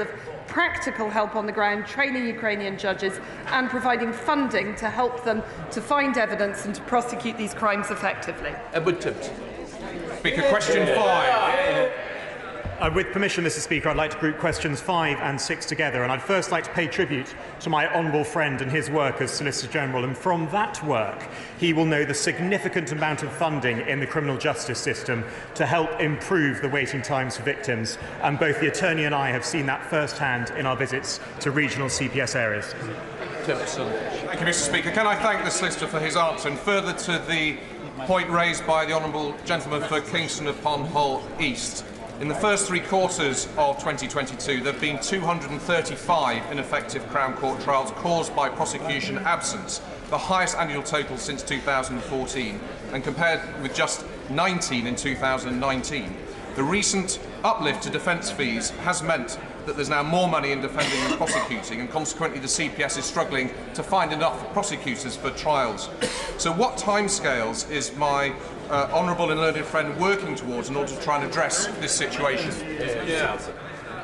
of practical help on the ground, training Ukrainian judges and providing funding to help them to find evidence and to prosecute these crimes effectively. Edward Tibbs. Speaker, question 5. With permission, Mr. Speaker, I'd like to group questions 5 and 6 together, and I'd first like to pay tribute to my honourable friend and his work as Solicitor General, and from that work he will know the significant amount of funding in the criminal justice system to help improve the waiting times for victims, and both the Attorney and I have seen that firsthand in our visits to regional CPS areas. Thank you, Mr. Speaker. Can I thank the Solicitor for his answer, and further to the point raised by the honourable gentleman for Kingston upon Hull East. In the first 3 quarters of 2022, there have been 235 ineffective Crown Court trials caused by prosecution absence, the highest annual total since 2014, and compared with just 19 in 2019. The recent uplift to defence fees has meant that there's now more money in defending and prosecuting, and consequently the CPS is struggling to find enough prosecutors for trials. So what timescales is my honourable and learned friend working towards in order to try and address this situation?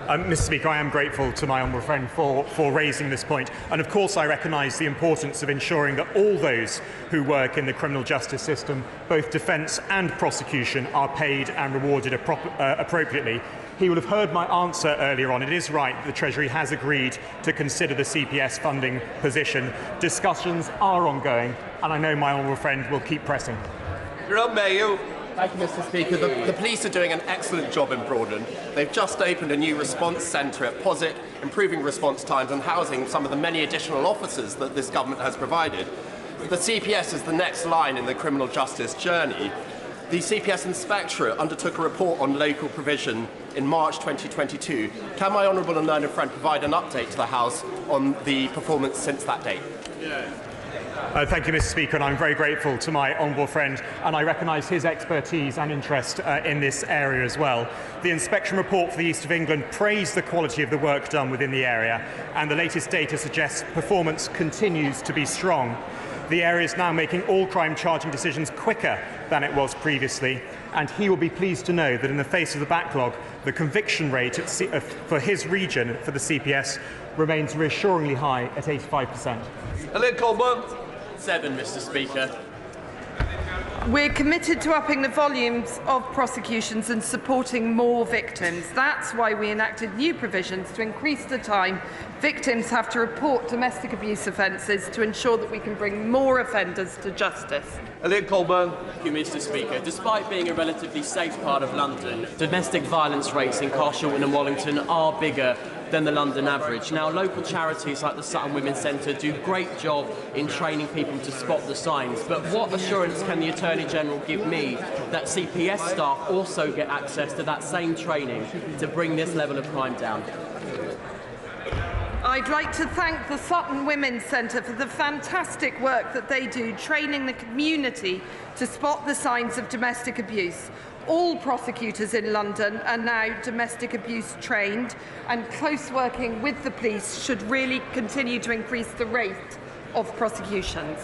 Mr. Speaker, I am grateful to my honourable friend for raising this point, and of course I recognise the importance of ensuring that all those who work in the criminal justice system, both defence and prosecution, are paid and rewarded appropriately. He will have heard my answer earlier on. It is right that the Treasury has agreed to consider the CPS funding position. Discussions are ongoing, and I know my honourable friend will keep pressing. Thank you, Mr. Speaker. The police are doing an excellent job in Broughton. They've just opened a new response centre at POSIT, improving response times and housing some of the many additional officers that this government has provided. The CPS is the next line in the criminal justice journey. The CPS Inspectorate undertook a report on local provision in March 2022. Can my honourable and learned friend provide an update to the House on the performance since that date? Thank you, Mr. Speaker, and I'm very grateful to my honourable friend, and I recognise his expertise and interest in this area as well. The inspection report for the East of England praised the quality of the work done within the area, and the latest data suggests performance continues to be strong. The area is now making all crime charging decisions quicker than it was previously, and he will be pleased to know that in the face of the backlog, the conviction rate for his region for the CPS remains reassuringly high at 85%. 7, Mr. Speaker. We're committed to upping the volumes of prosecutions and supporting more victims. That's why we enacted new provisions to increase the time victims have to report domestic abuse offences to ensure that we can bring more offenders to justice. Thank you, Mr. Speaker. Despite being a relatively safe part of London, domestic violence rates in Carshalton and Wallington are bigger than the London average. Now, local charities like the Sutton Women's Centre do a great job in training people to spot the signs, but what assurance can the Attorney General give me that CPS staff also get access to that same training to bring this level of crime down? I'd like to thank the Sutton Women's Centre for the fantastic work that they do, training the community to spot the signs of domestic abuse. All prosecutors in London are now domestic abuse trained, and close working with the police should really continue to increase the rate of prosecutions.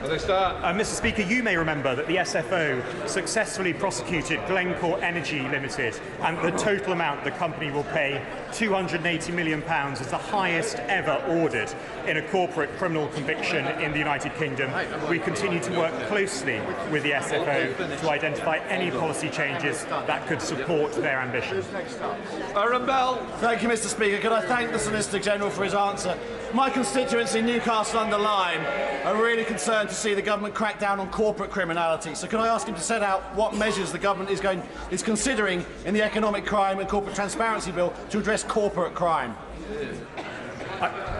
Mr. Speaker, you may remember that the SFO successfully prosecuted Glencore Energy Limited, and the total amount the company will pay, £280 million, is the highest ever ordered in a corporate criminal conviction in the United Kingdom. We continue to work closely with the SFO to identify any policy changes that could support their ambition. Thank you, Mr. Speaker. Could I thank the Solicitor General for his answer? My constituency, Newcastle-under-Lyme, are really concerned to see the government crack down on corporate criminality. So can I ask him to set out what measures the government is considering in the Economic Crime and Corporate Transparency Bill to address corporate crime?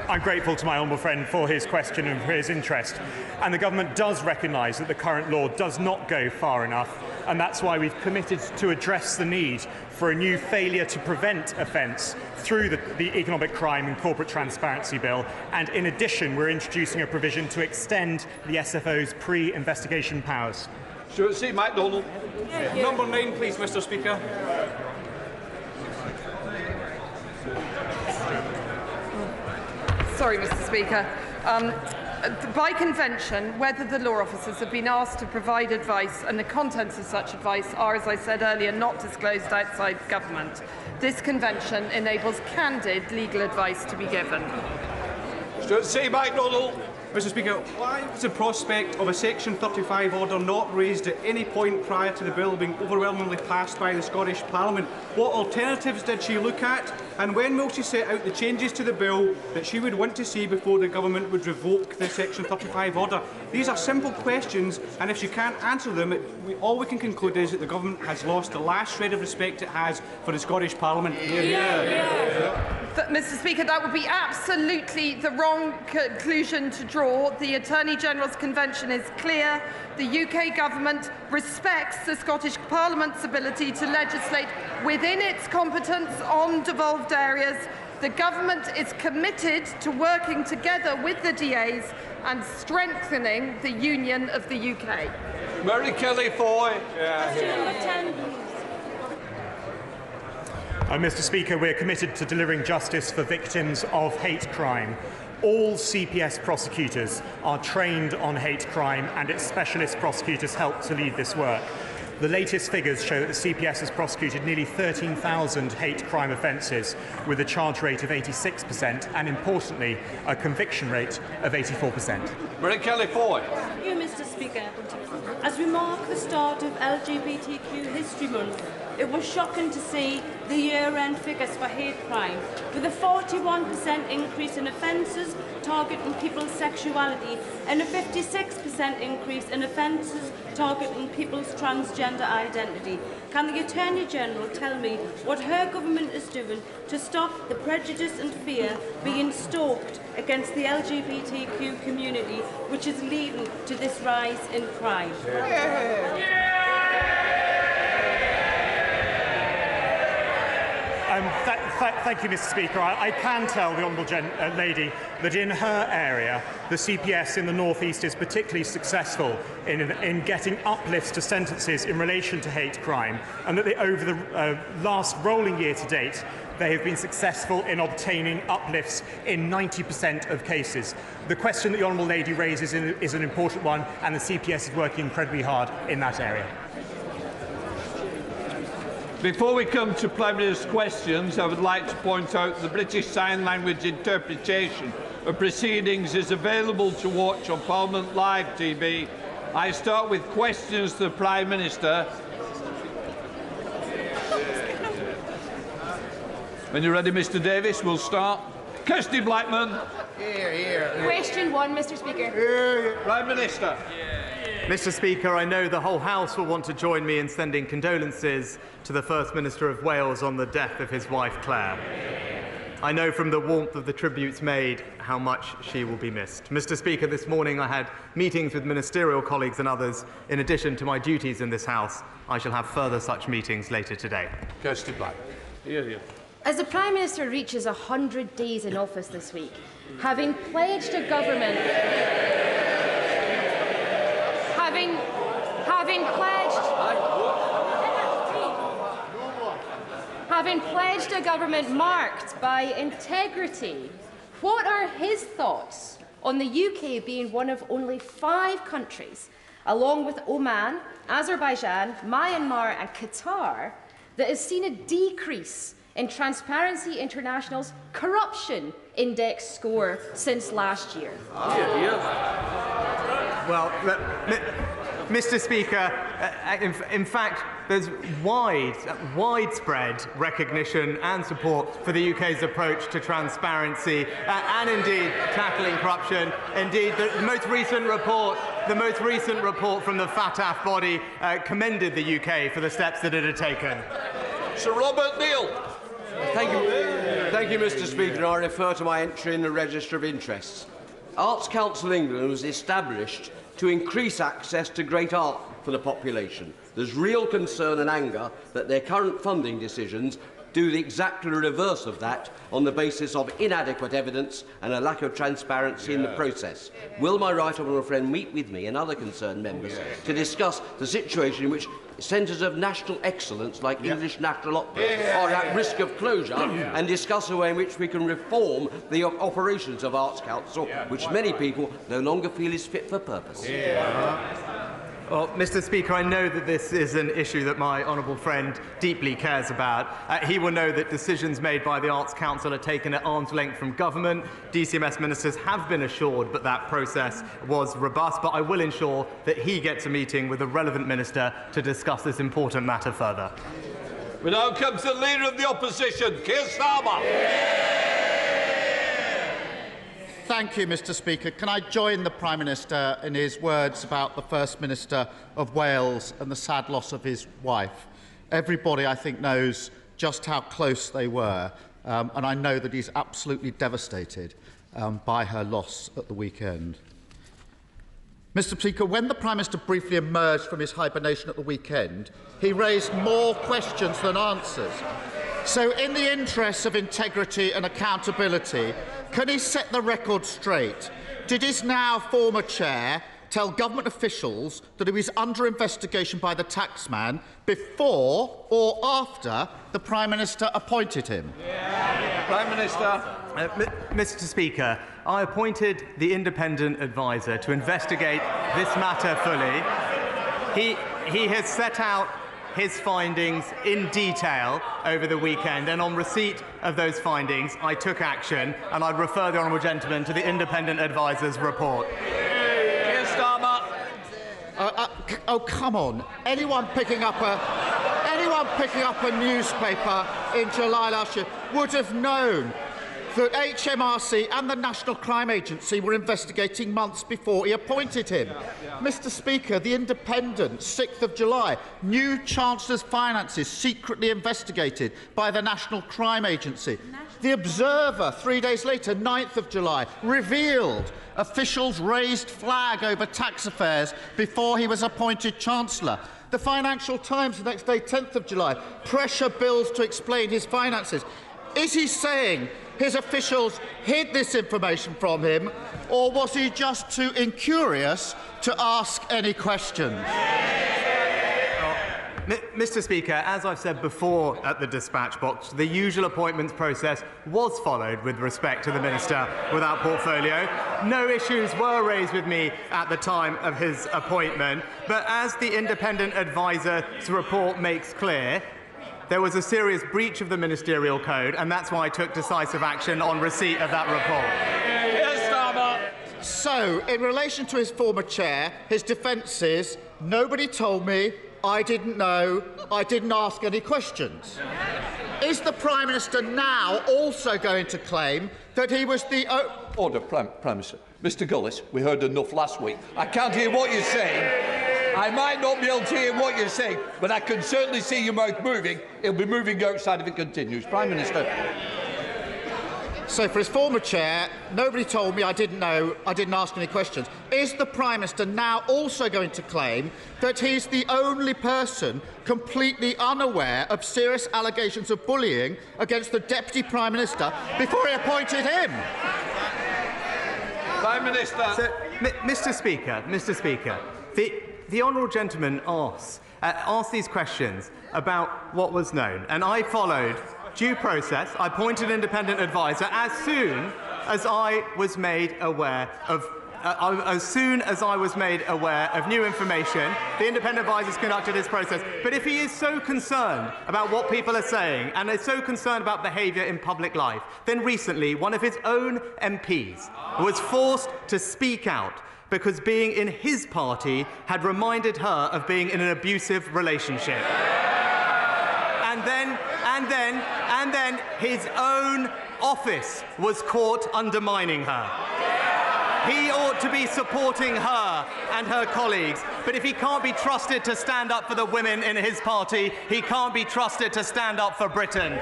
I'm grateful to my honourable friend for his question and for his interest, and the government does recognise that the current law does not go far enough, and that's why we've committed to address the need for a new failure to prevent offence through the Economic Crime and Corporate Transparency Bill, and in addition we're introducing a provision to extend the SFO's pre-investigation powers. Stuart C. MacDonald. Number 9, please, Mr. Speaker. Sorry, Mr. Speaker. by convention, whether the law officers have been asked to provide advice and the contents of such advice are, as I said earlier, not disclosed outside government. This convention enables candid legal advice to be given. Say MacDonald. Mr Speaker, why was the prospect of a Section 35 order not raised at any point prior to the bill being overwhelmingly passed by the Scottish Parliament? What alternatives did she look at? And when will she set out the changes to the bill that she would want to see before the government would revoke the Section 35 order? These are simple questions, and if she can't answer them, all we can conclude is that the government has lost the last shred of respect it has for the Scottish Parliament. Mr Speaker, that would be absolutely the wrong conclusion to draw. The Attorney-General's Convention is clear. The UK Government respects the Scottish Parliament's ability to legislate within its competence on devolved areas. The Government is committed to working together with the DAs and strengthening the union of the UK. Mary Kelly Foy. Mr Speaker, we are committed to delivering justice for victims of hate crime. All CPS prosecutors are trained on hate crime, and its specialist prosecutors help to lead this work. The latest figures show that the CPS has prosecuted nearly 13,000 hate crime offences with a charge rate of 86% and, importantly, a conviction rate of 84%. Mary Kelly Foy. Thank you, Mr Speaker. As we mark the start of LGBTQ History Month, it was shocking to see the year-end figures for hate crime, with a 41% increase in offences targeting people's sexuality and a 56% increase in offences targeting people's transgender identity. Can the Attorney-General tell me what her government is doing to stop the prejudice and fear being stoked against the LGBTQ community, which is leading to this rise in crime? Thank you, Mr Speaker. I can tell the Honourable Lady that in her area, the CPS in the North East is particularly successful in getting uplifts to sentences in relation to hate crime, and that over the last rolling year to date, they have been successful in obtaining uplifts in 90% of cases. The question that the Honourable Lady raises is an important one, and the CPS is working incredibly hard in that area. Before we come to Prime Minister's questions, I would like to point out the British Sign Language interpretation of proceedings is available to watch on Parliament Live TV. I start with questions to the Prime Minister. When you're ready, Mr Davis, we'll start. Kirsty Blackman. Here. Question 1, Mr Speaker. Here. Prime Minister. Mr Speaker, I know the whole House will want to join me in sending condolences to the First Minister of Wales on the death of his wife, Claire. I know from the warmth of the tributes made how much she will be missed. Mr Speaker, this morning I had meetings with ministerial colleagues and others. In addition to my duties in this House, I shall have further such meetings later today. Kirsty Black. Here. As the Prime Minister reaches 100 days in office this week, having pledged a government... Having pledged a government marked by integrity, what are his thoughts on the UK being one of only 5 countries, along with Oman, Azerbaijan, Myanmar and Qatar, that has seen a decrease in Transparency International's corruption index score since last year? Well, Mr Speaker, in fact, there's widespread recognition and support for the UK's approach to transparency and indeed tackling corruption. Indeed, the most recent report from the FATF body commended the UK for the steps that it had taken. Sir Robert Neal. Thank you, Mr Speaker. I refer to my entry in the Register of Interests. Arts Council England was established to increase access to great art for the population. There's real concern and anger that their current funding decisions do the exactly reverse of that on the basis of inadequate evidence and a lack of transparency in the process. Will my right honourable friend meet with me and other concerned members to discuss the situation in which centres of national excellence like English National Opera are at risk of closure, and discuss a way in which we can reform the operations of Arts Council, which many people no longer feel is fit for purpose. Well, Mr. Speaker, I know that this is an issue that my honourable friend deeply cares about. He will know that decisions made by the Arts Council are taken at arm's length from government. DCMS ministers have been assured that that process was robust, but I will ensure that he gets a meeting with the relevant minister to discuss this important matter further. We now come to the Leader of the Opposition, Keir Starmer. Thank you, Mr. Speaker. Can I join the Prime Minister in his words about the First Minister of Wales and the sad loss of his wife? Everybody, I think, knows just how close they were, and I know that he's absolutely devastated by her loss at the weekend. Mr. Speaker, when the Prime Minister briefly emerged from his hibernation at the weekend, he raised more questions than answers. So, in the interests of integrity and accountability, can he set the record straight? Did his now former chair tell government officials that he was under investigation by the taxman before or after the Prime Minister appointed him? Prime Minister. Mr. Speaker, I appointed the independent adviser to investigate this matter fully. He has set out his findings in detail over the weekend, and on receipt of those findings, I took action, and I'd refer the honourable gentleman to the independent adviser's report. Keir Starmer. Oh, come on! Anyone picking up a newspaper in July last year would have known that HMRC and the National Crime Agency were investigating months before he appointed him. Mr. Speaker, the Independent, 6th of July, new Chancellor's finances secretly investigated by the National Crime Agency. The Observer, 3 days later, 9th of July, revealed officials raised flag over tax affairs before he was appointed Chancellor. The Financial Times, the next day, 10th of July, pressure bills to explain his finances. Is he saying his officials hid this information from him, or was he just too incurious to ask any questions? Mr. Speaker, as I've said before at the dispatch box, the usual appointments process was followed with respect to the Minister without portfolio. No issues were raised with me at the time of his appointment, but as the independent adviser's report makes clear, there was a serious breach of the ministerial code, and that's why I took decisive action on receipt of that report. Keir Starmer. So, in relation to his former chair, his defence is, nobody told me, I didn't know, I didn't ask any questions. Is the Prime Minister now also going to claim that he was the... Order, Prime Minister. Mr Gullis, we heard enough last week. I can't hear what you're saying. I might not be able to hear what you're saying, but I can certainly see your mouth moving. It'll be moving outside if it continues. Prime Minister. So, for his former chair, nobody told me, I didn't know, I didn't ask any questions. Is the Prime Minister now also going to claim that he's the only person completely unaware of serious allegations of bullying against the Deputy Prime Minister before he appointed him? Prime Minister. So, Mr. Speaker, the honourable gentleman asked these questions about what was known, and I followed due process. I appointed an independent adviser as soon as I was made aware of new information. The independent advisers conducted this process. But if he is so concerned about what people are saying and is so concerned about behaviour in public life, then recently one of his own MPs was forced to speak out because being in his party had reminded her of being in an abusive relationship. And then his own office was caught undermining her. He ought to be supporting her and her colleagues, but if he can't be trusted to stand up for the women in his party, he can't be trusted to stand up for Britain.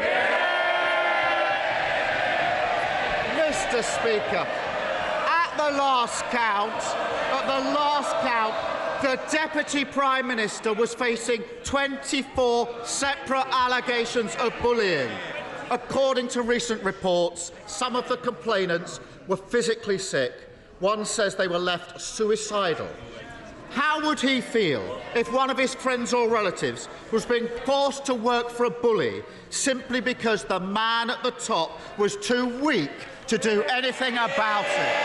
Mr. Speaker, at the last count, the Deputy Prime Minister was facing 24 separate allegations of bullying. According to recent reports, some of the complainants were physically sick. One says they were left suicidal. How would he feel if one of his friends or relatives was being forced to work for a bully simply because the man at the top was too weak to do anything about it?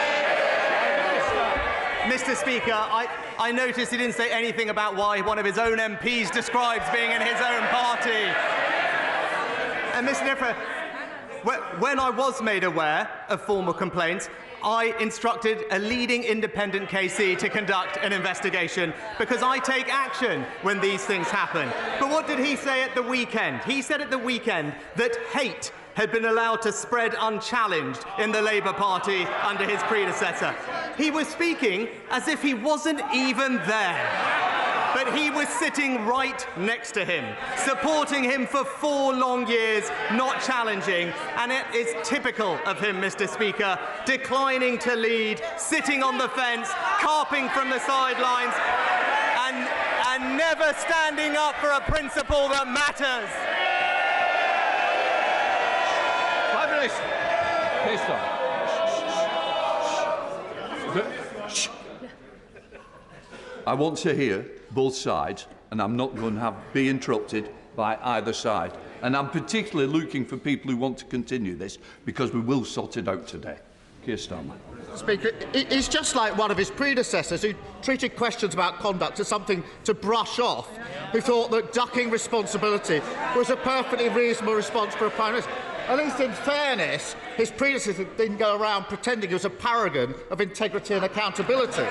Mr. Speaker, I noticed he didn't say anything about why one of his own MPs describes being in his own party. And Mr. Niffer, when I was made aware of formal complaints, I instructed a leading independent KC to conduct an investigation because I take action when these things happen. But what did he say at the weekend? He said at the weekend that hate had been allowed to spread unchallenged in the Labour Party under his predecessor. He was speaking as if he wasn't even there. But he was sitting right next to him, supporting him for 4 long years, not challenging. And it is typical of him, Mr. Speaker, declining to lead, sitting on the fence, carping from the sidelines, and never standing up for a principle that matters. I want to hear both sides, and I'm not going to be interrupted by either side. And I'm particularly looking for people who want to continue this, because we will sort it out today. Keir Starmer. Speaker, he's just like one of his predecessors who treated questions about conduct as something to brush off, who thought that ducking responsibility was a perfectly reasonable response for a Prime Minister. At least in fairness, his predecessor didn't go around pretending he was a paragon of integrity and accountability.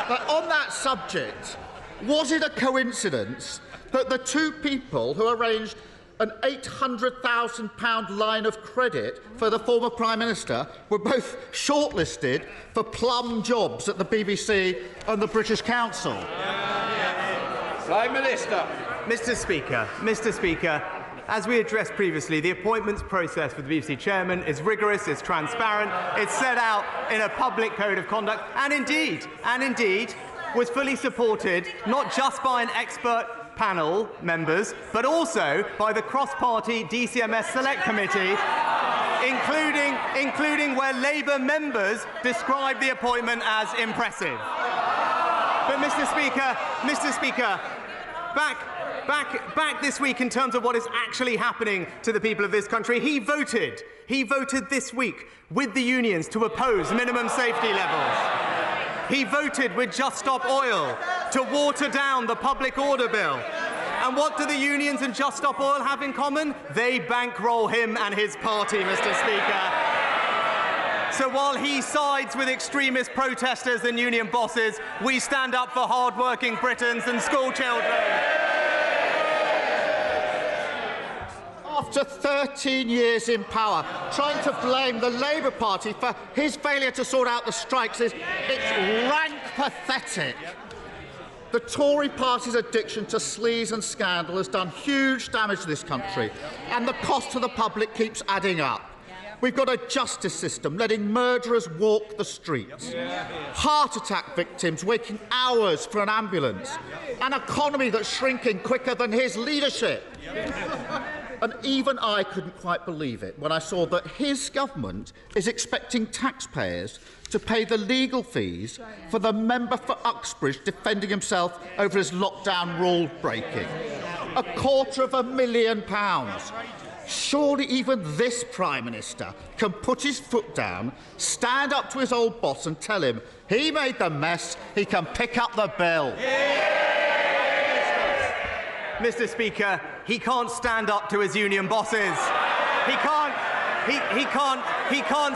But on that subject, was it a coincidence that the 2 people who arranged an £800,000 line of credit for the former Prime Minister were both shortlisted for plum jobs at the BBC and the British Council? Prime Minister. Mr. Speaker, as we addressed previously, the appointments process for the BBC chairman is rigorous, it's transparent, it's set out in a public code of conduct, and indeed was fully supported not just by an expert panel members, but also by the cross-party DCMS Select Committee, including where Labour members described the appointment as impressive. But Mr. Speaker, back this week in terms of what is actually happening to the people of this country, he voted this week with the unions to oppose minimum safety levels. He voted with Just Stop Oil to water down the public order bill. And what do the unions and Just Stop Oil have in common? They bankroll him and his party, Mr. Speaker. So while he sides with extremist protesters and union bosses, we stand up for hard-working Britons and school children. After 13 years in power, trying to blame the Labour Party for his failure to sort out the strikes it's rank pathetic. The Tory party's addiction to sleaze and scandal has done huge damage to this country, and the cost to the public keeps adding up. We've got a justice system letting murderers walk the streets, heart attack victims waiting hours for an ambulance, an economy that's shrinking quicker than his leadership. And even I couldn't quite believe it when I saw that his government is expecting taxpayers to pay the legal fees for the member for Uxbridge defending himself over his lockdown rule breaking. £250,000. Surely even this Prime Minister can put his foot down, stand up to his old boss and tell him he made the mess, he can pick up the bill. Mr. Speaker, he can't stand up to his union bosses. He can't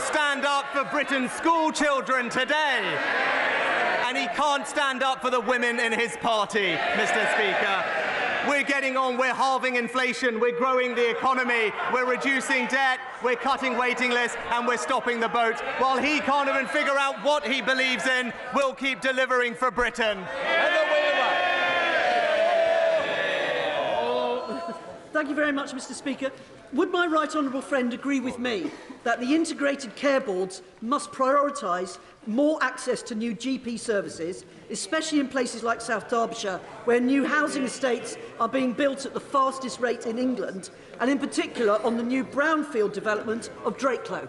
stand up for Britain's school children today. And he can't stand up for the women in his party, Mr. Speaker. We're getting on, we're halving inflation, we're growing the economy, we're reducing debt, we're cutting waiting lists, and we're stopping the boat. While he can't even figure out what he believes in, we'll keep delivering for Britain. Thank you very much, Mr. Speaker. Would my right honourable friend agree with me that the integrated care boards must prioritise more access to new GP services, especially in places like South Derbyshire, where new housing estates are being built at the fastest rate in England, and in particular on the new brownfield development of Drakelow?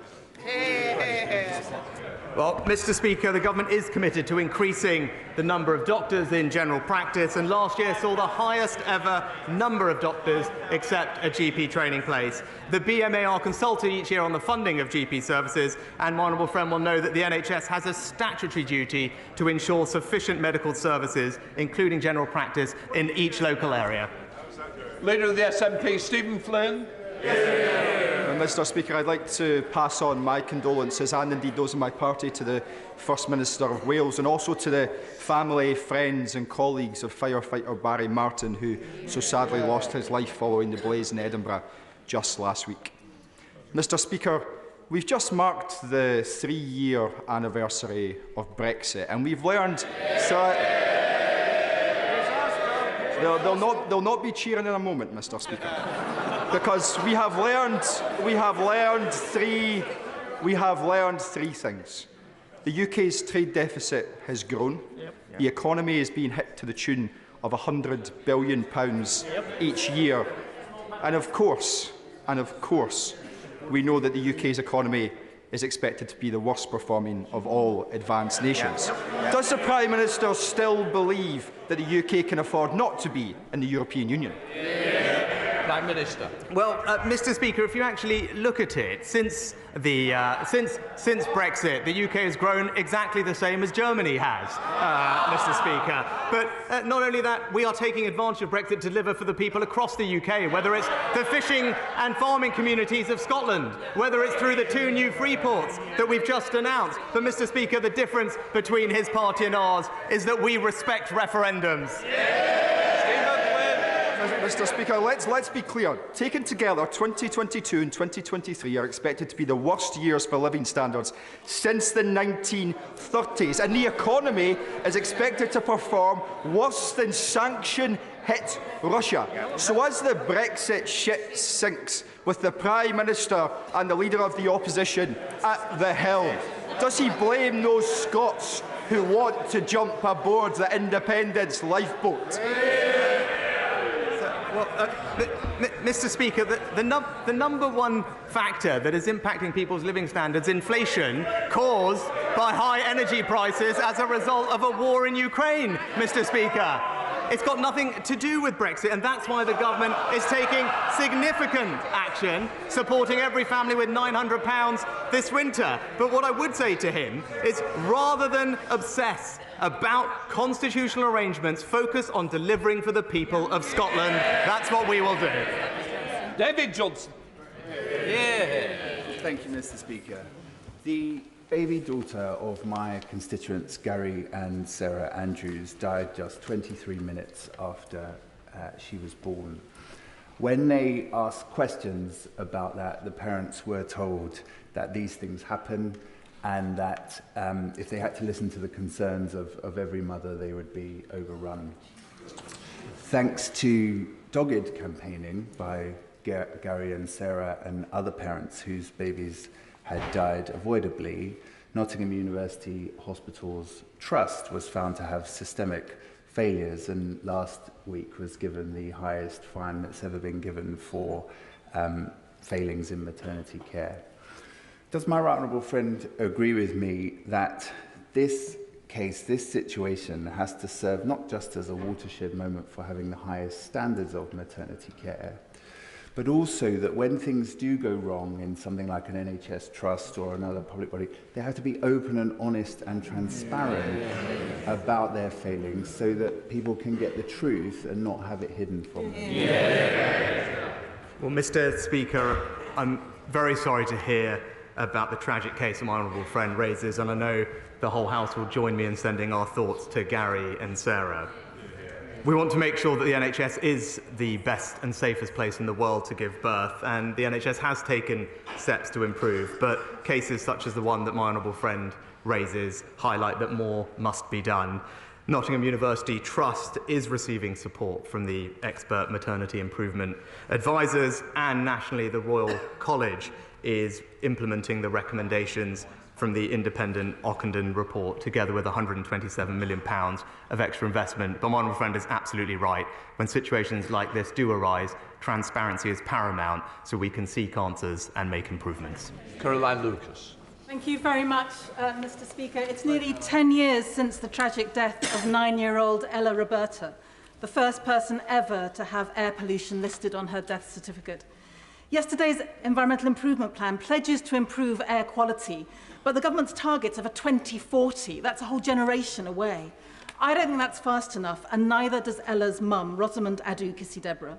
Well, Mr. Speaker, the government is committed to increasing the number of doctors in general practice, and last year saw the highest ever number of doctors accept a GP training place. The BMA are consulted each year on the funding of GP services, and my honourable friend will know that the NHS has a statutory duty to ensure sufficient medical services, including general practice, in each local area. Leader of the SNP, Stephen Flynn. Mr. Speaker, I'd like to pass on my condolences and indeed those of my party to the First Minister of Wales and also to the family, friends and colleagues of firefighter Barry Martin, who so sadly lost his life following the blaze in Edinburgh just last week. Mr. Speaker, we've just marked the 3-year anniversary of Brexit, and we've learned... They'll not be cheering in a moment, Mr. Speaker, because we have learned three things. The UK's trade deficit has grown. The economy is being hit to the tune of £100 billion each year, and of course, we know that the UK's economy is expected to be the worst performing of all advanced nations. Does the Prime Minister still believe that the UK can afford not to be in the European Union? Prime Minister. Well, Mr. Speaker, if you actually look at it, since Brexit, the UK has grown exactly the same as Germany has, Mr. Speaker. But not only that, we are taking advantage of Brexit to deliver for the people across the UK, whether it's the fishing and farming communities of Scotland, whether it's through the 2 new free ports that we've just announced. But, Mr. Speaker, the difference between his party and ours is that we respect referendums. Mr. Speaker, let's be clear. Taken together, 2022 and 2023 are expected to be the worst years for living standards since the 1930s, and the economy is expected to perform worse than sanction-hit Russia. So as the Brexit ship sinks, with the Prime Minister and the Leader of the Opposition at the helm, does he blame those Scots who want to jump aboard the independence lifeboat? Well, Mr. Speaker, the number one factor that is impacting people's living standards, inflation, caused by high energy prices as a result of a war in Ukraine, Mr. Speaker. It's got nothing to do with Brexit, and that's why the government is taking significant action, supporting every family with £900 this winter. But what I would say to him is, rather than obsess about constitutional arrangements, focus on delivering for the people of Scotland. That's what we will do. David Johnson. Thank you, Mr. Speaker. The baby daughter of my constituents, Gary and Sarah Andrews, died just 23 minutes after she was born. When they asked questions about that, the parents were told that these things happen, and that if they had to listen to the concerns of every mother, they would be overrun. Thanks to dogged campaigning by Gary and Sarah and other parents whose babies had died avoidably, Nottingham University Hospital's trust was found to have systemic failures, and last week was given the highest fine that's ever been given for failings in maternity care. Does my right honourable friend agree with me that this case, this situation, has to serve not just as a watershed moment for having the highest standards of maternity care, but also that when things do go wrong in something like an NHS trust or another public body, they have to be open and honest and transparent about their failings so that people can get the truth and not have it hidden from them? Well, Mr. Speaker, I'm very sorry to hear about the tragic case that my honourable friend raises, and I know the whole House will join me in sending our thoughts to Gary and Sarah. We want to make sure that the NHS is the best and safest place in the world to give birth, and the NHS has taken steps to improve, but cases such as the one that my honourable friend raises highlight that more must be done. Nottingham University Trust is receiving support from the expert maternity improvement advisors, and nationally the Royal College is implementing the recommendations from the independent Ockenden report, together with £127 million of extra investment. But my honourable friend is absolutely right. When situations like this do arise, transparency is paramount so we can seek answers and make improvements. Caroline Lucas. Thank Thank you very much, Mr. Speaker. It's nearly 10 years since the tragic death of 9-year-old Ella Roberta, the first person ever to have air pollution listed on her death certificate. Yesterday's Environmental Improvement Plan pledges to improve air quality, but the government's targets are for 2040. That's a whole generation away. I don't think that's fast enough, and neither does Ella's mum, Rosamond Adu Kisi-Deborah.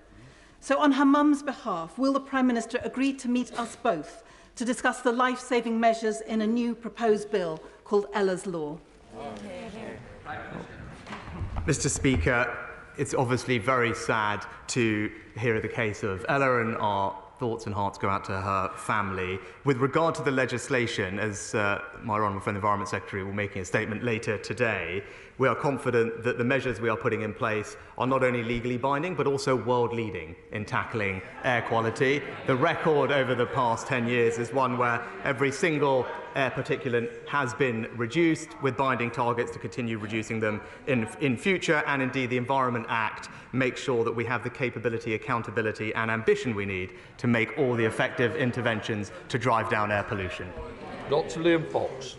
So on her mum's behalf, will the Prime Minister agree to meet us both to discuss the life-saving measures in a new proposed bill called Ella's Law? Mr. Speaker, it's obviously very sad to hear the case of Ella, and our thoughts and hearts go out to her family. With regard to the legislation, as my honourable friend the Environment Secretary will be making a statement later today, we are confident that the measures we are putting in place are not only legally binding but also world-leading in tackling air quality. The record over the past 10 years is one where every single air particulate has been reduced, with binding targets to continue reducing them in future, and indeed the Environment Act makes sure that we have the capability, accountability and ambition we need to make all the effective interventions to drive down air pollution. Dr. Liam Fox.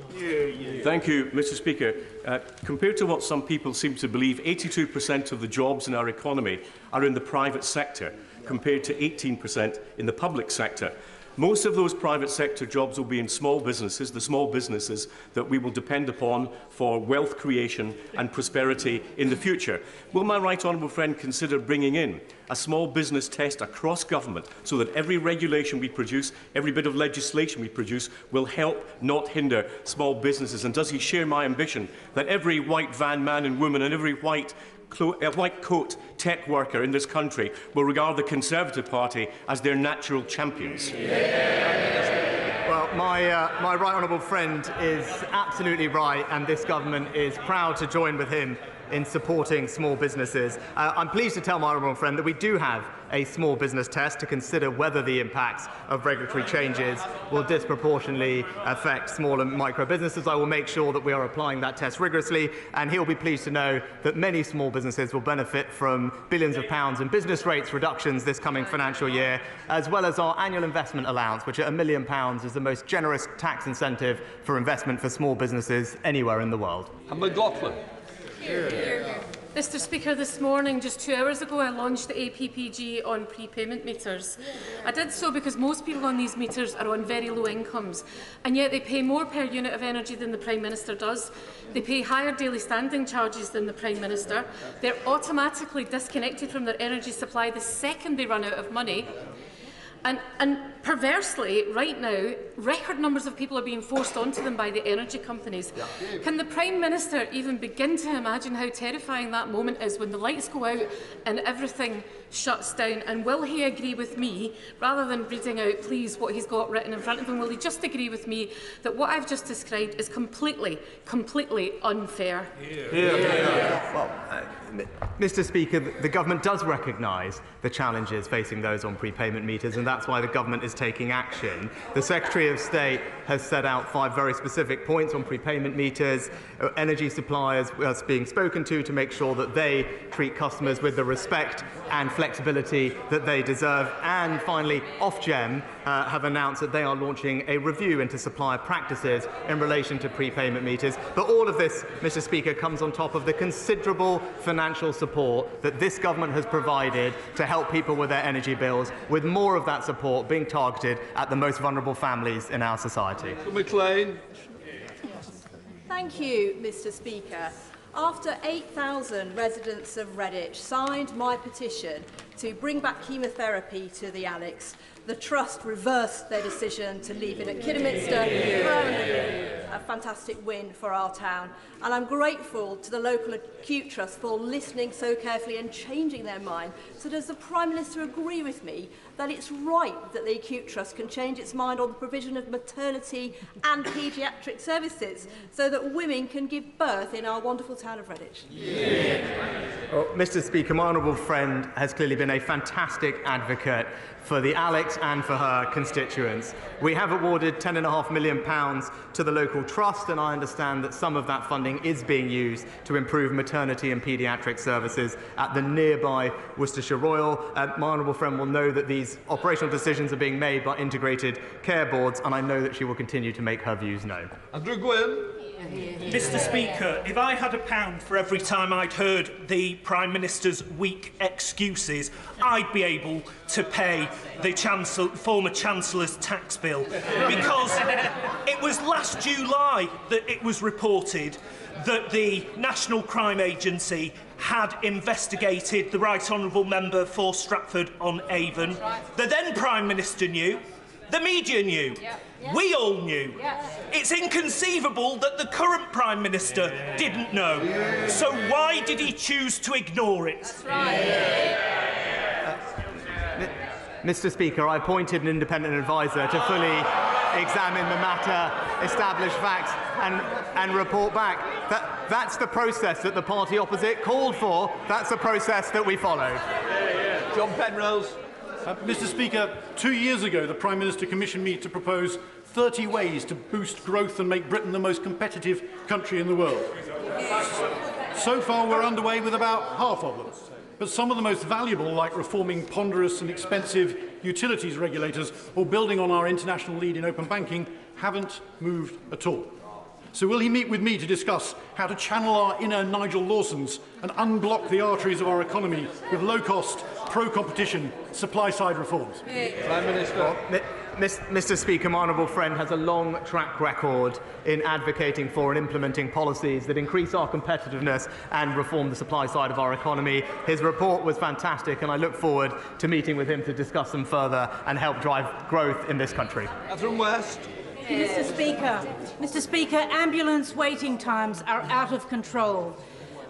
Thank you, Mr. Speaker. Compared to what some people seem to believe, 82% of the jobs in our economy are in the private sector, compared to 18% in the public sector. Most of those private sector jobs will be in small businesses, the small businesses that we will depend upon for wealth creation and prosperity in the future. Will my right honourable friend consider bringing in a small business test across government so that every regulation we produce, every bit of legislation we produce will help, not hinder, small businesses? And does he share my ambition that every white van man and woman and every white coat tech worker in this country will regard the Conservative Party as their natural champions? Well, my right honourable friend is absolutely right, and this government is proud to join with him in supporting small businesses. I'm pleased to tell my honourable friend that we do have a small business test to consider whether the impacts of regulatory changes will disproportionately affect small and micro businesses. I will make sure that we are applying that test rigorously, and he'll be pleased to know that many small businesses will benefit from billions of pounds in business rates reductions this coming financial year, as well as our annual investment allowance, which at £1 million is the most generous tax incentive for investment for small businesses anywhere in the world. And McLaughlin. Mr. Speaker, this morning, just 2 hours ago, I launched the APPG on prepayment meters. I did so because most people on these meters are on very low incomes, and yet they pay more per unit of energy than the Prime Minister does. They pay higher daily standing charges than the Prime Minister. They're automatically disconnected from their energy supply the second they run out of money. And perversely, right now, record numbers of people are being forced onto them by the energy companies. Can the Prime Minister even begin to imagine how terrifying that moment is when the lights go out and everything shuts down? And will he agree with me, rather than reading out, please, what he's got written in front of him, will he just agree with me that what I've just described is completely unfair? Well, Mr. Speaker, the government does recognise the challenges facing those on prepayment meters, and that's why the government is taking action. The Secretary of State has set out 5 very specific points on prepayment meters. Energy suppliers are being spoken to make sure that they treat customers with the respect and flexibility that they deserve. And finally, Ofgem have announced that they are launching a review into supplier practices in relation to prepayment meters. But all of this, Mr. Speaker, comes on top of the considerable financial support that this government has provided to help people with their energy bills, with more of that support being targeted at the most vulnerable families in our society. McLean. Thank you, Mr. Speaker. After 8,000 residents of Redditch signed my petition to bring back chemotherapy to the Alex, the Trust reversed their decision to leave it at Kidderminster. A fantastic win for our town. And I'm grateful to the local acute trust for listening so carefully and changing their mind. So does the Prime Minister agree with me that it's right that the acute trust can change its mind on the provision of maternity and paediatric services so that women can give birth in our wonderful town of Redditch? Well, Mr. Speaker, my honourable friend has clearly been a fantastic advocate for the Alex and for her constituents. We have awarded £10.5 million to the local local trust, and I understand that some of that funding is being used to improve maternity and paediatric services at the nearby Worcestershire Royal. My honourable friend will know that these operational decisions are being made by integrated care boards, and I know that she will continue to make her views known. Andrew Gwynn. Mr. Speaker, if I had £1 for every time I'd heard the Prime Minister's weak excuses, I'd be able to pay the former Chancellor's tax bill. Because it was last July that it was reported that the National Crime Agency had investigated the Right Honourable Member for Stratford-on-Avon. The then Prime Minister knew. The media knew. We all knew. It's inconceivable that the current Prime Minister didn't know. So why did he choose to ignore it? That's right. Mr. Speaker, I appointed an independent adviser to fully examine the matter, establish facts and report back. That's the process that the party opposite called for. That's the process that we followed. John Penrose. Mr. Speaker, 2 years ago the Prime Minister commissioned me to propose 30 ways to boost growth and make Britain the most competitive country in the world. So far we're underway with about half of them. But some of the most valuable, like reforming ponderous and expensive utilities regulators or building on our international lead in open banking, haven't moved at all. So will he meet with me to discuss how to channel our inner Nigel Lawsons and unblock the arteries of our economy with low-cost, pro-competition, supply-side reforms? Prime Minister. Mr. Speaker, my honourable friend has a long track record in advocating for and implementing policies that increase our competitiveness and reform the supply side of our economy. His report was fantastic, and I look forward to meeting with him to discuss them further and help drive growth in this country. Catherine West. Mr. Speaker, ambulance waiting times are out of control.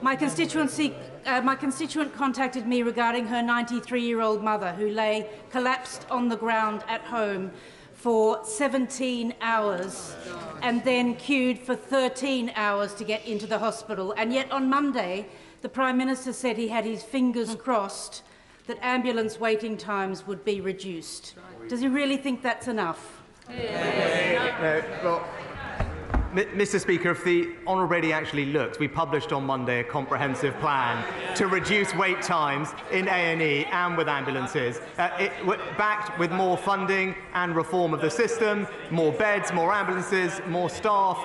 My constituent contacted me regarding her 93-year-old mother who lay collapsed on the ground at home for 17 hours and then queued for 13 hours to get into the hospital. And yet on Monday, the Prime Minister said he had his fingers crossed that ambulance waiting times would be reduced. Does he really think that's enough? No, well, Mr. Speaker, if the honourable lady actually looks, we published on Monday a comprehensive plan to reduce wait times in A&E and with ambulances, backed with more funding and reform of the system, more beds, more ambulances, more staff.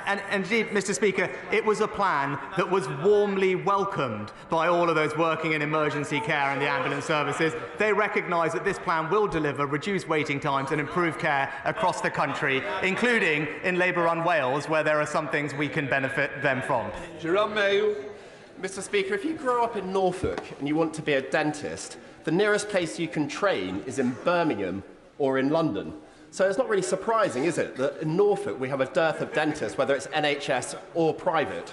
And indeed, Mr. Speaker, it was a plan that was warmly welcomed by all of those working in emergency care and the ambulance services. They recognise that this plan will deliver reduced waiting times and improve care across the country, including in Labour-run Wales, where there are some things we can benefit them from. Jerome Mayo. Mr. Speaker, if you grow up in Norfolk and you want to be a dentist, the nearest place you can train is in Birmingham or in London. So it's not really surprising, is it, that in Norfolk we have a dearth of dentists, whether it's NHS or private.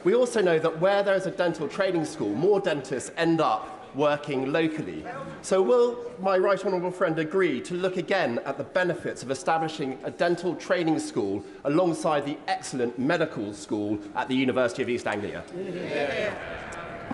We also know that where there is a dental training school, more dentists end up working locally. So will my right honourable friend agree to look again at the benefits of establishing a dental training school alongside the excellent medical school at the University of East Anglia?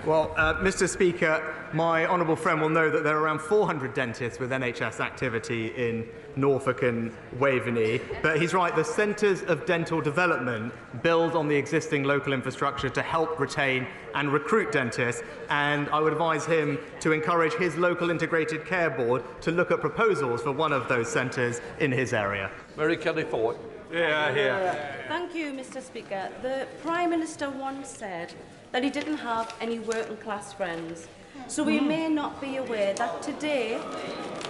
Well, Mr. Speaker, my honourable friend will know that there are around 400 dentists with NHS activity in Norfolk and Waveney. But he's right, the Centres of Dental Development build on the existing local infrastructure to help retain and recruit dentists. And I would advise him to encourage his local integrated care board to look at proposals for one of those centres in his area. Mary Kelly Ford. Thank you, Mr. Speaker. The Prime Minister once said that he didn't have any working class friends. So we may not be aware that today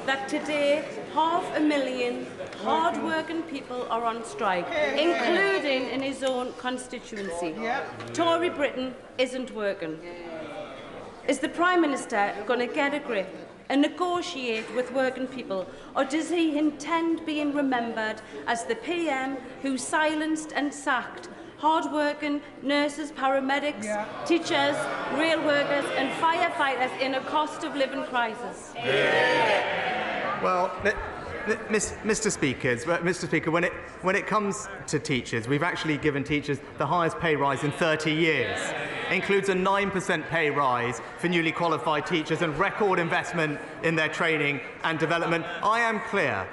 500,000 hard-working people are on strike, including in his own constituency. Tory Britain isn't working. Is the Prime Minister going to get a grip and negotiate with working people, or does he intend being remembered as the PM who silenced and sacked hard-working nurses, paramedics, teachers, rail workers and firefighters in a cost-of-living crisis? Well, Mr. Speaker, when it comes to teachers, we've actually given teachers the highest pay rise in 30 years. Includes a 9% pay rise for newly qualified teachers and record investment in their training and development. I am clear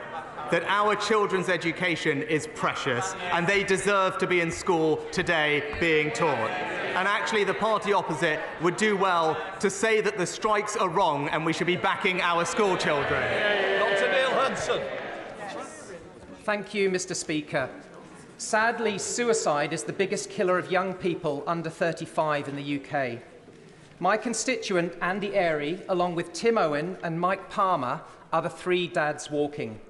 that our children's education is precious and they deserve to be in school today being taught. And actually, the party opposite would do well to say that the strikes are wrong and we should be backing our school children. Dr. Neil Hudson. Thank you, Mr. Speaker. Sadly, suicide is the biggest killer of young people under 35 in the UK. My constituent, Andy Airy, along with Tim Owen and Mike Palmer, are the three dads walking.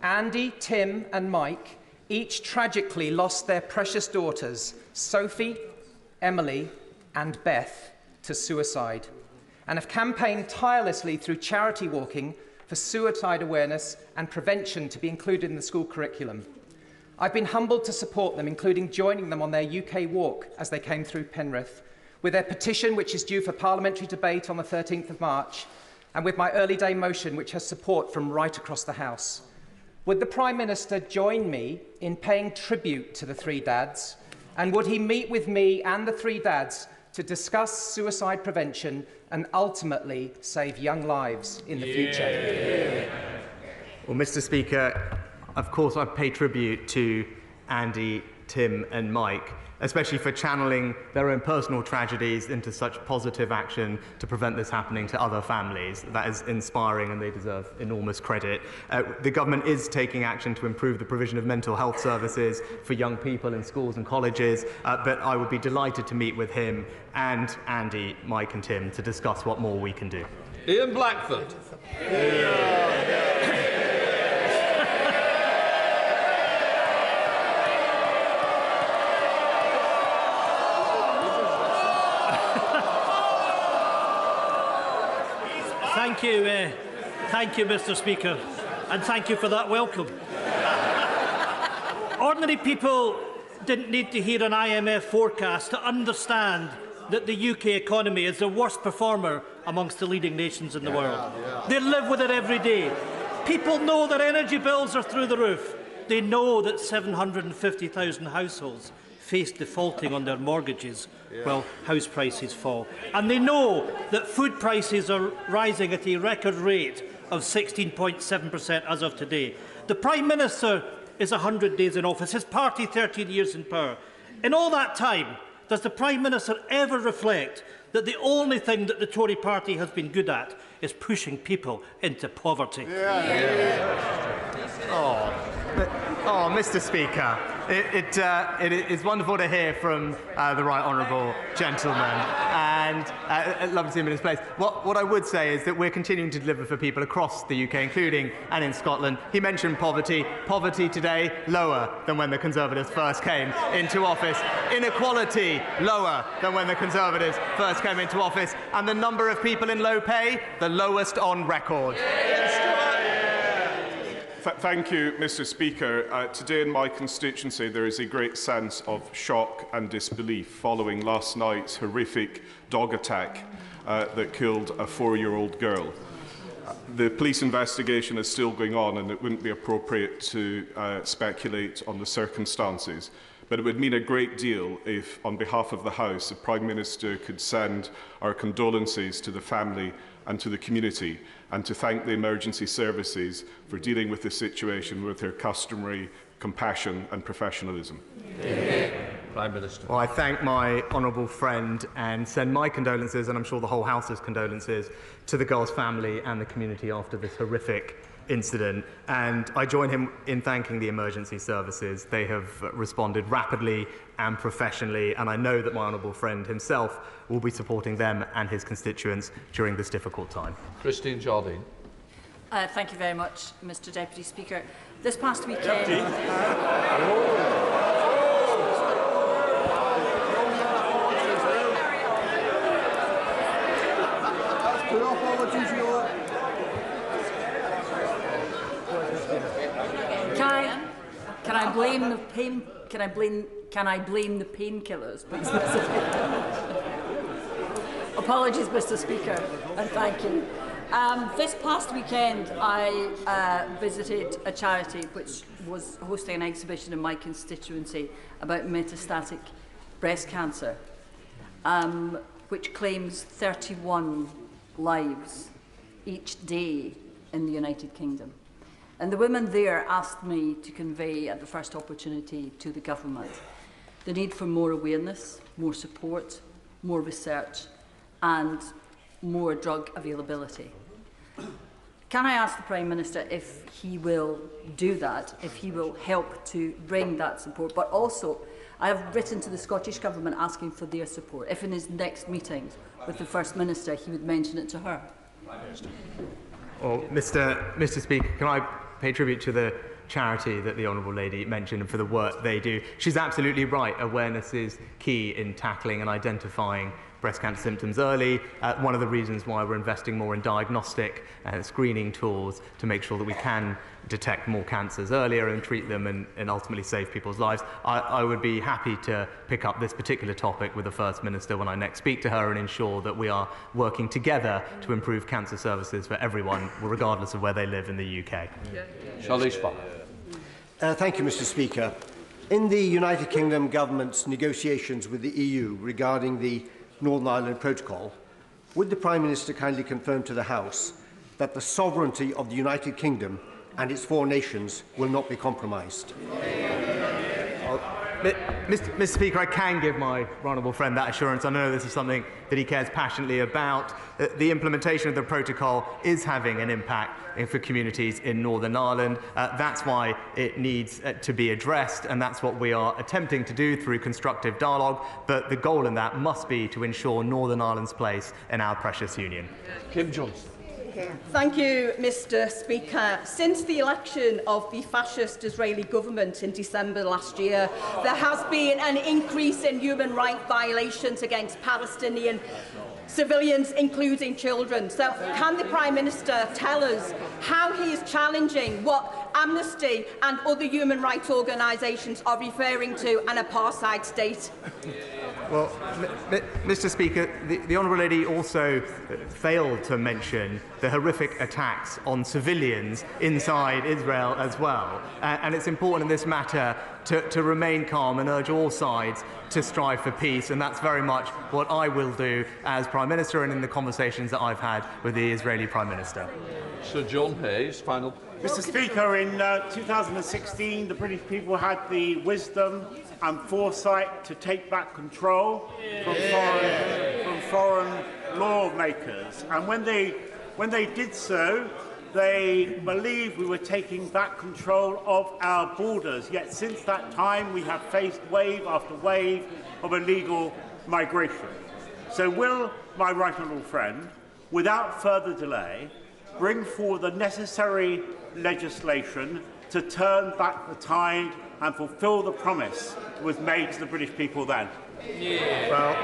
Andy, Tim and Mike each tragically lost their precious daughters, Sophie, Emily and Beth, to suicide, and have campaigned tirelessly through charity walking for suicide awareness and prevention to be included in the school curriculum. I've been humbled to support them, including joining them on their UK walk as they came through Penrith, with their petition, which is due for parliamentary debate on the 13th of March, and with my early day motion, which has support from right across the House. Would the Prime Minister join me in paying tribute to the three dads, and would he meet with me and the three dads to discuss suicide prevention and ultimately save young lives in the future? Well, Mr. Speaker, of course I pay tribute to Andy, Tim and Mike, especially for channeling their own personal tragedies into such positive action to prevent this happening to other families. That is inspiring and they deserve enormous credit. The government is taking action to improve the provision of mental health services for young people in schools and colleges, but I would be delighted to meet with him and Andy, Mike and Tim to discuss what more we can do. Ian Blackford. Thank you, Mr. Speaker, and thank you for that welcome. Ordinary people didn't need to hear an IMF forecast to understand that the UK economy is the worst performer amongst the leading nations in the world. They live with it every day. People know their energy bills are through the roof. They know that 750,000 households face defaulting on their mortgages while house prices fall. And they know that food prices are rising at a record rate of 16.7% as of today. The Prime Minister is 100 days in office, his party 13 years in power. In all that time, does the Prime Minister ever reflect that the only thing that the Tory party has been good at is pushing people into poverty? Oh, Mr. Speaker, it is wonderful to hear from the right honourable gentleman, and I'd love to see him in his place. What I would say is that we're continuing to deliver for people across the UK, including and in Scotland. He mentioned poverty. Poverty today, lower than when the Conservatives first came into office. Inequality, lower than when the Conservatives first came into office. And the number of people in low pay, the lowest on record. Thank you, Mr. Speaker. Today in my constituency there is a great sense of shock and disbelief following last night's horrific dog attack that killed a 4-year-old girl. The police investigation is still going on and it wouldn't be appropriate to speculate on the circumstances. But it would mean a great deal if, on behalf of the House, the Prime Minister could send our condolences to the family and to the community, and to thank the emergency services for dealing with the situation with their customary compassion and professionalism. Prime Minister. Well, I thank my honourable friend and send my condolences, and I'm sure the whole House's condolences, to the girl's family and the community after this horrific incident, and I join him in thanking the emergency services. They have responded rapidly and professionally, and I know that my honourable friend himself will be supporting them and his constituents during this difficult time. Christine Jardine. Thank you very much, Mr. Deputy Speaker. This past weekend... Can I blame the pain? Can I blame the painkillers? Apologies, Mr. Speaker, and thank you. This past weekend, I visited a charity which was hosting an exhibition in my constituency about metastatic breast cancer, which claims 31 lives each day in the United Kingdom. And the women there asked me to convey at the first opportunity to the government the need for more awareness, more support, more research and more drug availability. Can I ask the Prime Minister if he will do that, if he will help to bring that support? But also, I have written to the Scottish Government asking for their support, if in his next meetings with the First Minister he would mention it to her. Well, Mr. Speaker, can I pay tribute to the charity that the Honourable Lady mentioned and for the work they do? She's absolutely right. Awareness is key in tackling and identifying breast cancer symptoms early. One of the reasons why we're investing more in diagnostic screening tools to make sure that we can detect more cancers earlier and treat them and ultimately save people's lives. I would be happy to pick up this particular topic with the First Minister when I next speak to her and ensure that we are working together to improve cancer services for everyone, regardless of where they live in the UK. Thank you, Mr. Speaker. In the United Kingdom Government's negotiations with the EU regarding the Northern Ireland Protocol, would the Prime Minister kindly confirm to the House that the sovereignty of the United Kingdom and its four nations will not be compromised? Mr. Speaker, I can give my honourable friend that assurance. I know this is something that he cares passionately about. The implementation of the protocol is having an impact for communities in Northern Ireland. That's why it needs to be addressed, and that's what we are attempting to do through constructive dialogue. But the goal in that must be to ensure Northern Ireland's place in our precious union. Kim Johnson. Thank you, Mr. Speaker. Since the election of the fascist Israeli government in December last year, there has been an increase in human rights violations against Palestinian civilians, including children. So can the Prime Minister tell us how he is challenging what Amnesty and other human rights organisations are referring to an apartheid state? Well, Mr. Speaker, the Honourable Lady also failed to mention the horrific attacks on civilians inside Israel as well. And it's important in this matter to remain calm and urge all sides to strive for peace. And that's very much what I will do as Prime Minister and in the conversations that I've had with the Israeli Prime Minister. Sir John Hayes, final. Mr. Speaker, in 2016, the British people had the wisdom and foresight to take back control from foreign lawmakers. And when they did so, they believed we were taking back control of our borders. Yet since that time, we have faced wave after wave of illegal migration. So will my right honourable friend, without further delay, bring forward the necessary legislation to turn back the tide and fulfil the promise that was made to the British people then? Well,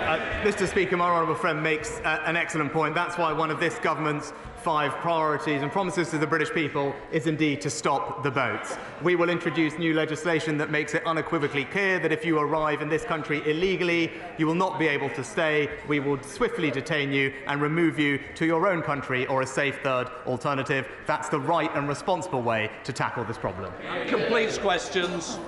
Mr. Speaker, my honourable friend makes an excellent point. That's why one of this government's 5 priorities and promises to the British people is indeed to stop the boats. We will introduce new legislation that makes it unequivocally clear that if you arrive in this country illegally, you will not be able to stay. We will swiftly detain you and remove you to your own country or a safe third alternative. That's the right and responsible way to tackle this problem. Completes questions.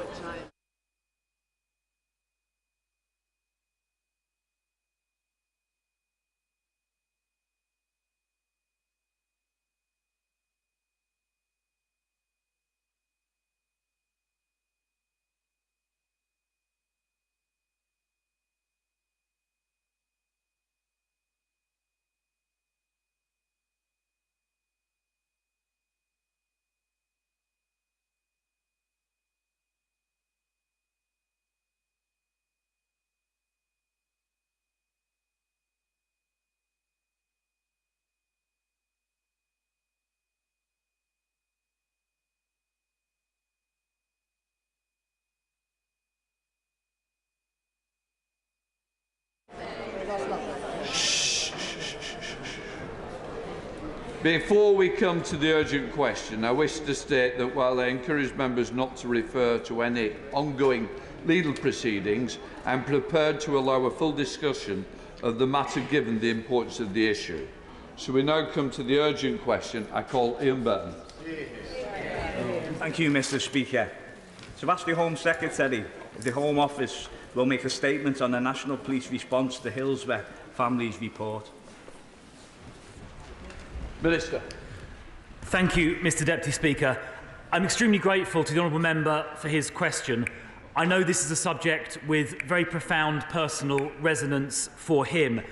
Before we come to the urgent question, I wish to state that while I encourage members not to refer to any ongoing legal proceedings, I am prepared to allow a full discussion of the matter given the importance of the issue. So we now come to the urgent question. I call Ian Burton. Thank you, Mr. Speaker. So ask the Home Secretary if the Home Office will make a statement on the National Police response to Hillsborough family's report. Minister. Thank you, Mr. Deputy Speaker. I'm extremely grateful to the honourable member for his question. I know this is a subject with very profound personal resonance for him,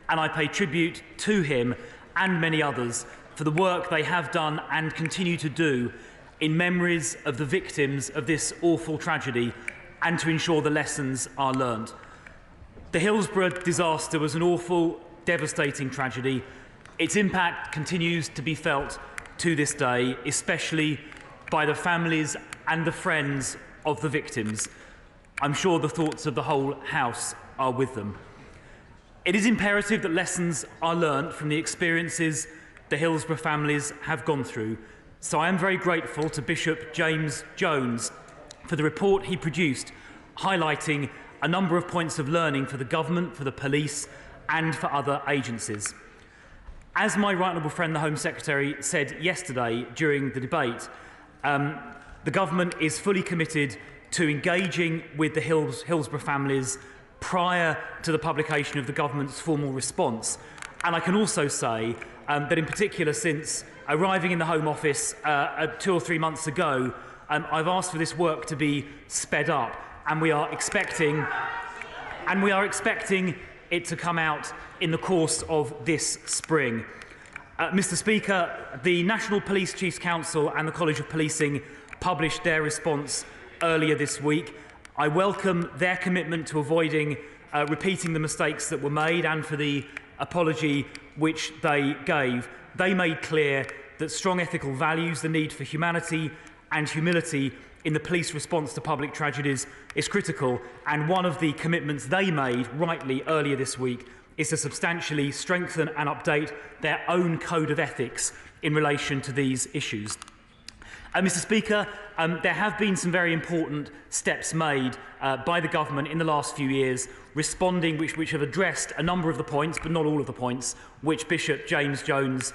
and I pay tribute to him and many others for the work they have done and continue to do in memories of the victims of this awful tragedy and to ensure the lessons are learned. The Hillsborough disaster was an awful, devastating tragedy. Its impact continues to be felt to this day, especially by the families and the friends of the victims. I'm sure the thoughts of the whole House are with them. It is imperative that lessons are learnt from the experiences the Hillsborough families have gone through. So I am very grateful to Bishop James Jones for the report he produced, highlighting a number of points of learning for the government, for the police and for other agencies. As my right honourable friend, the Home Secretary, said yesterday during the debate, the government is fully committed to engaging with the Hillsborough families prior to the publication of the government's formal response. And I can also say that in particular, since arriving in the Home Office 2 or 3 months ago, I've asked for this work to be sped up, and we are expecting it to come out in the course of this spring. Mr. Speaker, the National Police Chiefs Council and the College of Policing published their response earlier this week. I welcome their commitment to avoiding repeating the mistakes that were made and for the apology which they gave. They made clear that strong ethical values, the need for humanity and humility in the police response to public tragedies is critical, and one of the commitments they made, rightly, earlier this week is to substantially strengthen and update their own code of ethics in relation to these issues. Mr. Speaker, there have been some very important steps made by the government in the last few years, responding which have addressed a number of the points, but not all of the points, which Bishop James Jones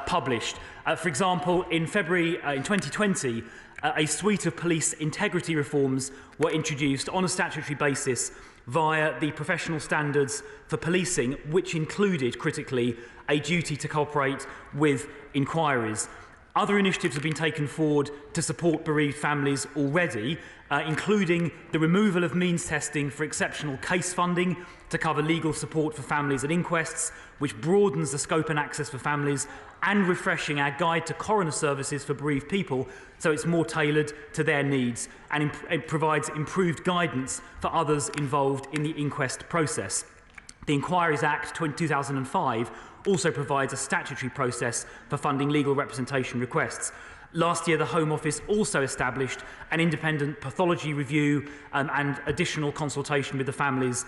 published. For example, in February in 2020, a suite of police integrity reforms were introduced on a statutory basis via the professional standards for policing, which included, critically, a duty to cooperate with inquiries. Other initiatives have been taken forward to support bereaved families already, including the removal of means testing for exceptional case funding to cover legal support for families at inquests, which broadens the scope and access for families, and refreshing our guide to coroner services for bereaved people so it's more tailored to their needs, and it provides improved guidance for others involved in the inquest process. The Inquiries Act 2005 also provides a statutory process for funding legal representation requests. Last year, the Home Office also established an independent pathology review, and additional consultation with the families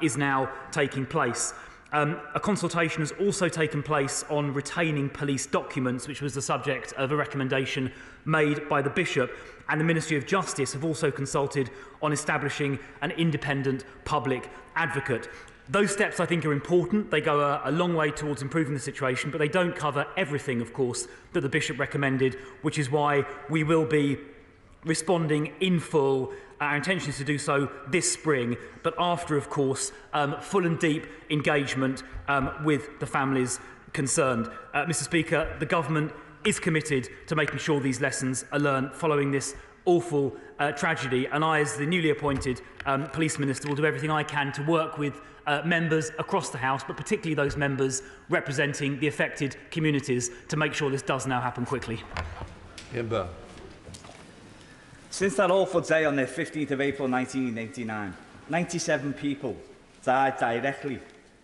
is now taking place. A consultation has also taken place on retaining police documents, which was the subject of a recommendation made by the Bishop, and the Ministry of Justice have also consulted on establishing an independent public advocate. Those steps, I think, are important. They go a long way towards improving the situation, but they don't cover everything, of course, that the Bishop recommended, which is why we will be responding in full. Our intention is to do so this spring, but after, of course, full and deep engagement with the families concerned. Mr. Speaker, the government is committed to making sure these lessons are learned following this awful tragedy, and I, as the newly appointed Police Minister, will do everything I can to work with members across the House, but particularly those members representing the affected communities, to make sure this does now happen quickly. Kimber. Since that awful day on the 15th of April 1989, 97 people died directly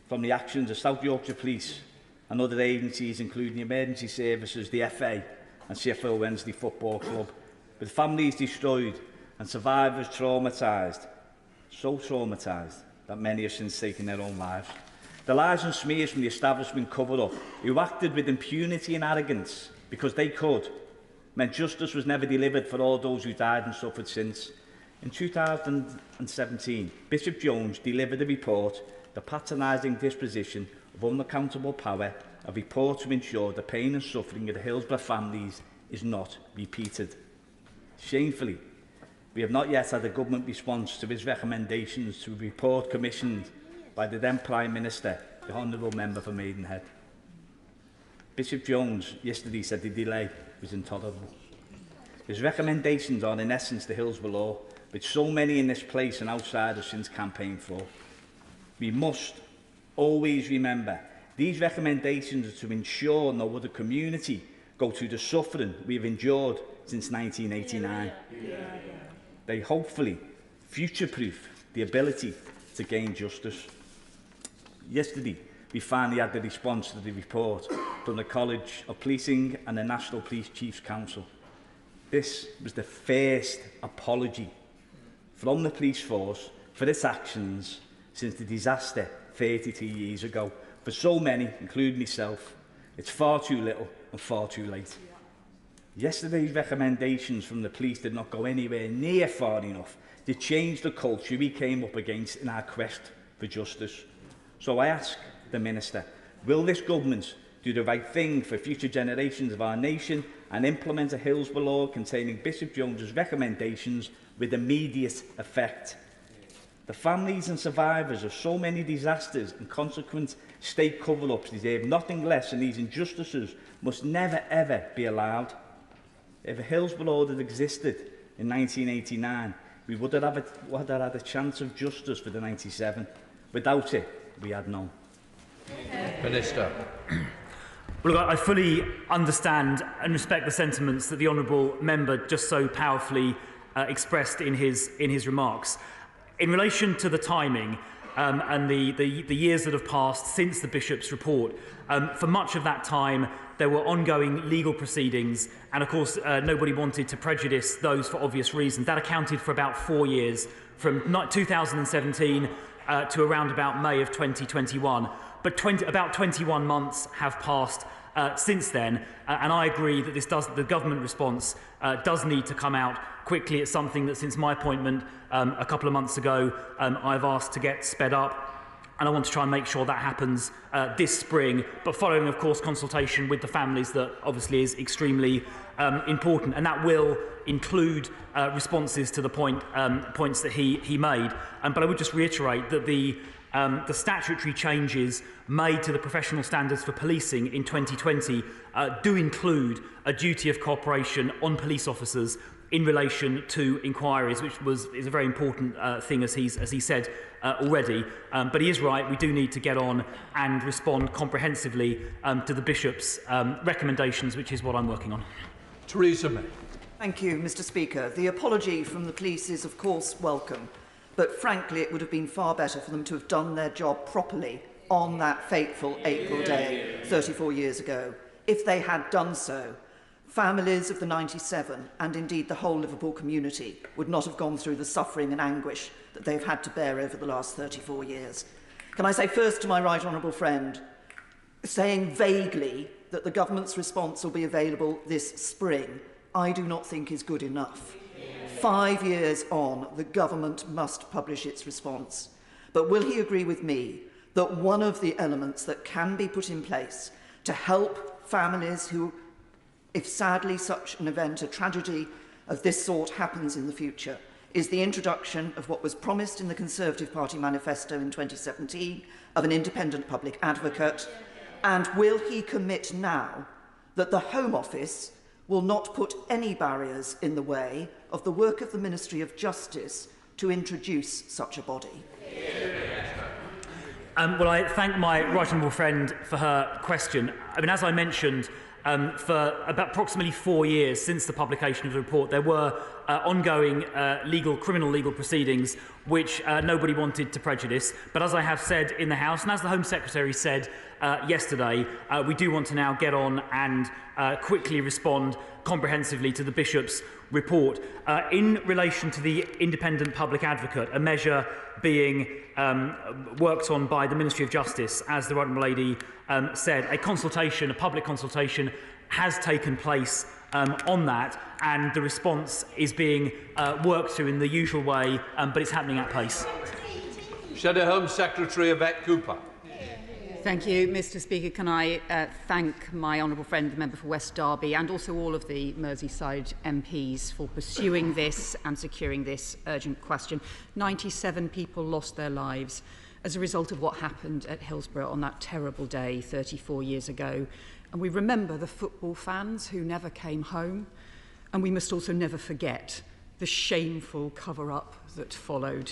from the actions of South Yorkshire Police and other agencies, including the emergency services, the FA and Walkout Wednesday Football Club, with families destroyed and survivors traumatised, so traumatised that many have since taken their own lives. The lies and smears from the establishment cover-up, who acted with impunity and arrogance because they could, meant justice was never delivered for all those who died and suffered since. In 2017, Bishop Jones delivered a report, The Patronising Disposition of Unaccountable Power, a report to ensure the pain and suffering of the Hillsborough families is not repeated. Shamefully, we have not yet had a government response to his recommendations to a report commissioned by the then Prime Minister, the Honourable Member for Maidenhead. Bishop Jones yesterday said the delay was intolerable. His recommendations are in essence the Hillsborough Law, which so many in this place and outside have since campaigned for. We must always remember these recommendations are to ensure no other community go through the suffering we have endured since 1989. They hopefully future-proof the ability to gain justice. Yesterday, we finally had the response to the report from the College of Policing and the National Police Chiefs Council. This was the first apology from the police force for its actions since the disaster 33 years ago. For so many, including myself, it's far too little and far too late. Yesterday's recommendations from the police did not go anywhere near far enough to change the culture we came up against in our quest for justice. So I ask the Minister, will this government do the right thing for future generations of our nation and implement a Hillsborough Law containing Bishop Jones's recommendations with immediate effect? The families and survivors of so many disasters and consequent state cover-ups deserve nothing less, and these injustices must never ever be allowed. If a Hillsborough Law had existed in 1989, we would have had a chance of justice for the 97. Without it, we had none. Minister. Well, look, I fully understand and respect the sentiments that the honourable member just so powerfully expressed in his remarks. In relation to the timing and the years that have passed since the Bishop's report, for much of that time there were ongoing legal proceedings, and of course nobody wanted to prejudice those for obvious reasons. That accounted for about 4 years, from 2017 to around about May of 2021. But about 21 months have passed since then, and I agree that the government response does need to come out quickly. It's something that since my appointment a couple of months ago I've asked to get sped up, and I want to try and make sure that happens this spring, but following of course consultation with the families, that obviously is extremely important, and that will include responses to the points that he made. But I would just reiterate that the statutory changes made to the professional standards for policing in 2020 do include a duty of cooperation on police officers in relation to inquiries, which is a very important thing, as he said already. But he is right, we do need to get on and respond comprehensively to the Bishop's recommendations, which is what I'm working on. Theresa May. Thank you, Mr. Speaker. The apology from the police is, of course, welcome. But frankly, it would have been far better for them to have done their job properly on that fateful April day 34 years ago. If they had done so, families of the 97, and indeed the whole Liverpool community, would not have gone through the suffering and anguish that they've had to bear over the last 34 years. Can I say first to my right honourable friend, saying vaguely that the government's response will be available this spring, I do not think is good enough. 5 years on, the government must publish its response. But will he agree with me that one of the elements that can be put in place to help families who, if sadly such an event, a tragedy of this sort happens in the future, is the introduction of what was promised in the Conservative Party manifesto in 2017 of an independent public advocate? And will he commit now that the Home Office will not put any barriers in the way of the work of the Ministry of Justice to introduce such a body? Well, I thank my right honourable friend for her question. I mean, as I mentioned, for about approximately 4 years since the publication of the report, there were ongoing criminal legal proceedings which nobody wanted to prejudice. But as I have said in the House, and as the Home Secretary said yesterday, we do want to now get on and quickly respond comprehensively to the Bishop's report. In relation to the independent public advocate, a measure being worked on by the Ministry of Justice, as the right honourable lady said, a public consultation has taken place on that, and the response is being worked through in the usual way, but it's happening at pace. Shadow Home Secretary Yvette Cooper. Thank you, Mr. Speaker. Can I thank my honourable friend, the member for West Derby, and also all of the Merseyside MPs for pursuing this and securing this urgent question. 97 people lost their lives as a result of what happened at Hillsborough on that terrible day 34 years ago. And we remember the football fans who never came home. And we must also never forget the shameful cover-up that followed.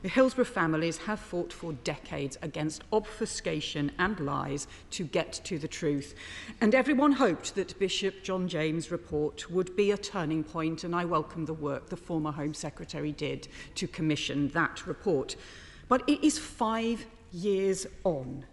The Hillsborough families have fought for decades against obfuscation and lies to get to the truth. And everyone hoped that Bishop John James' report would be a turning point, and I welcome the work the former Home Secretary did to commission that report. But it is 5 years on.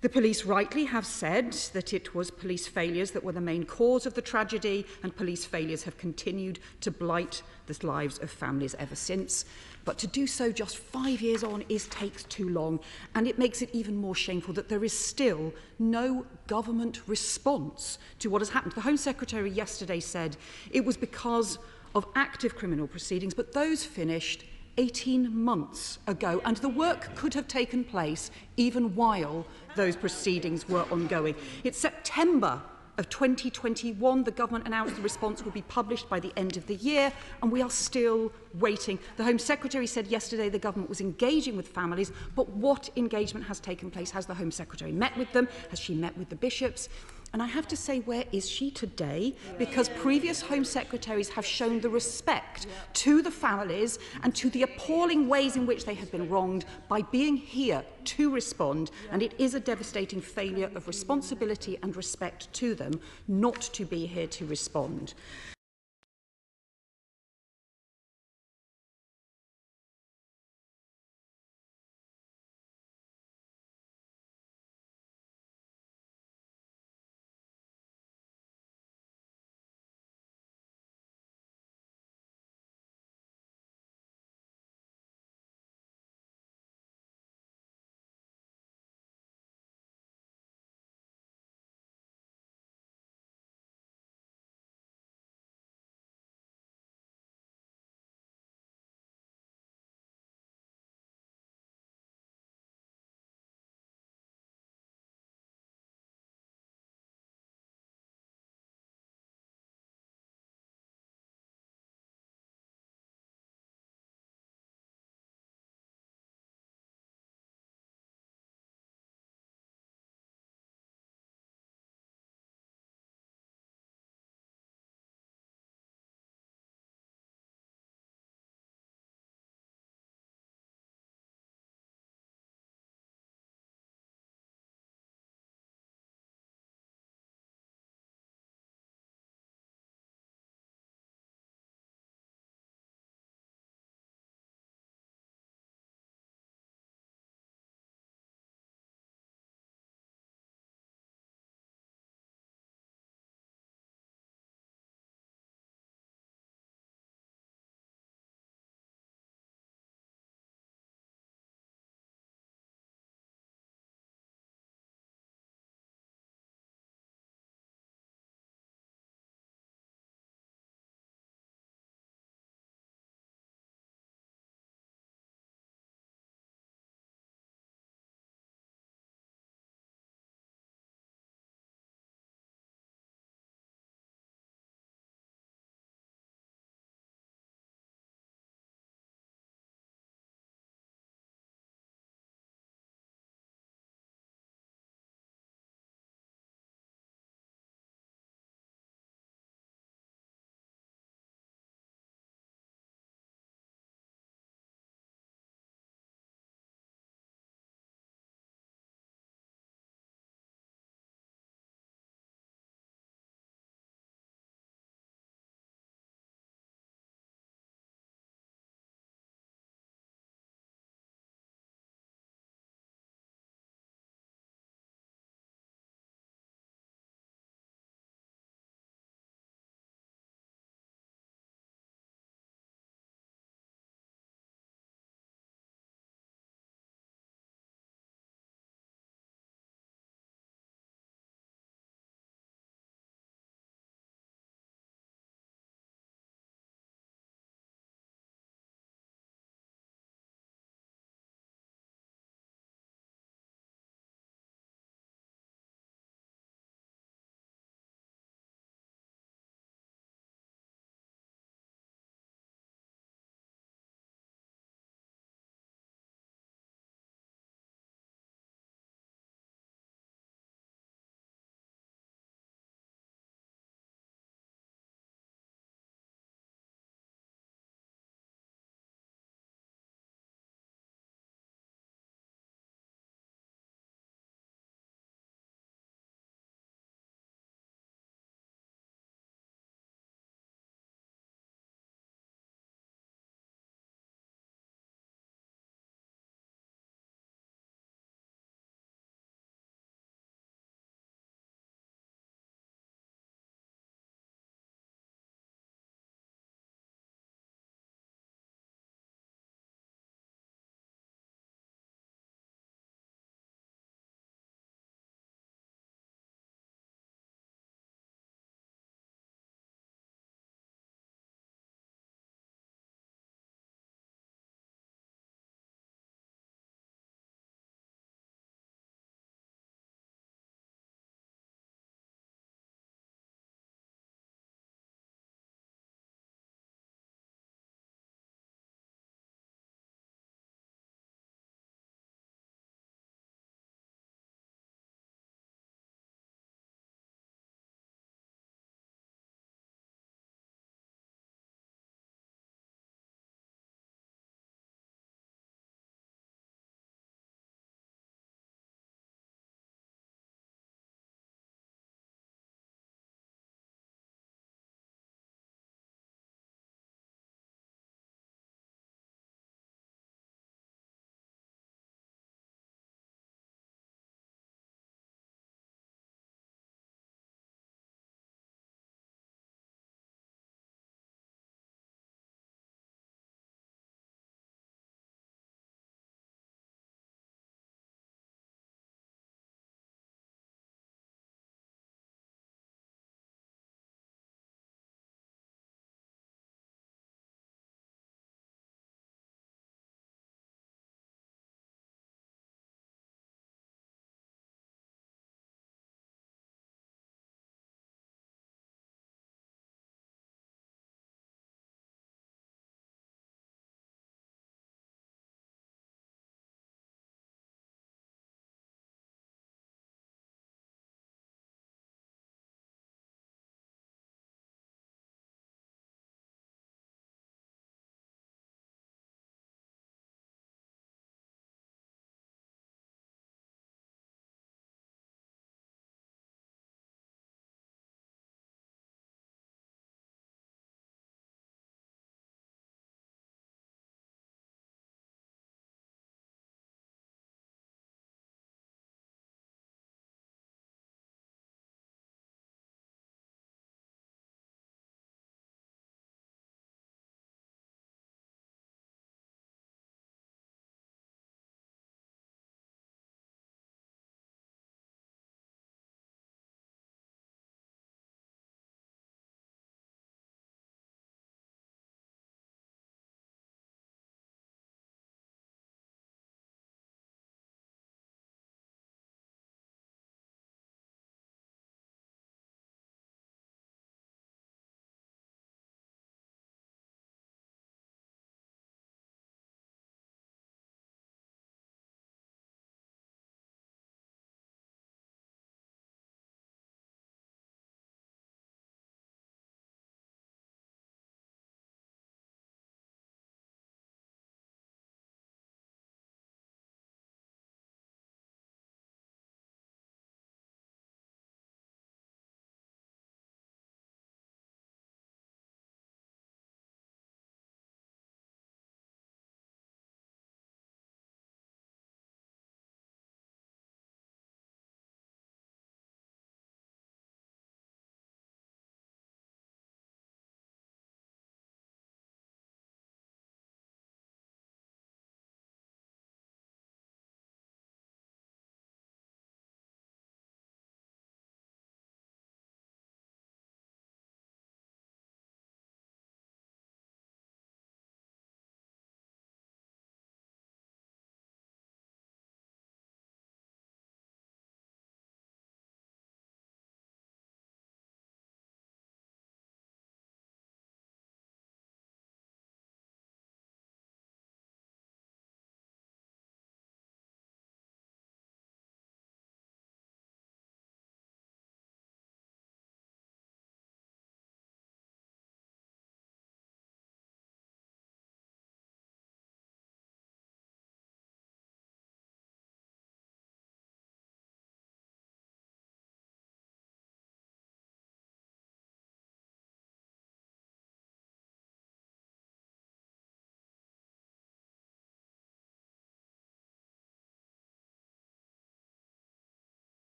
The police rightly have said that it was police failures that were the main cause of the tragedy, and police failures have continued to blight the lives of families ever since. But to do so just 5 years on takes too long, and it makes it even more shameful that there is still no government response to what has happened. The Home Secretary yesterday said it was because of active criminal proceedings, but those finished 18 months ago, and the work could have taken place even while those proceedings were ongoing. It's September of 2021. The government announced the response would be published by the end of the year, and we are still waiting. The Home Secretary said yesterday the government was engaging with families, but what engagement has taken place? Has the Home Secretary met with them? Has she met with the bishops? And I have to say, where is she today? Because previous Home Secretaries have shown the respect to the families and to the appalling ways in which they have been wronged by being here to respond. And it is a devastating failure of responsibility and respect to them not to be here to respond.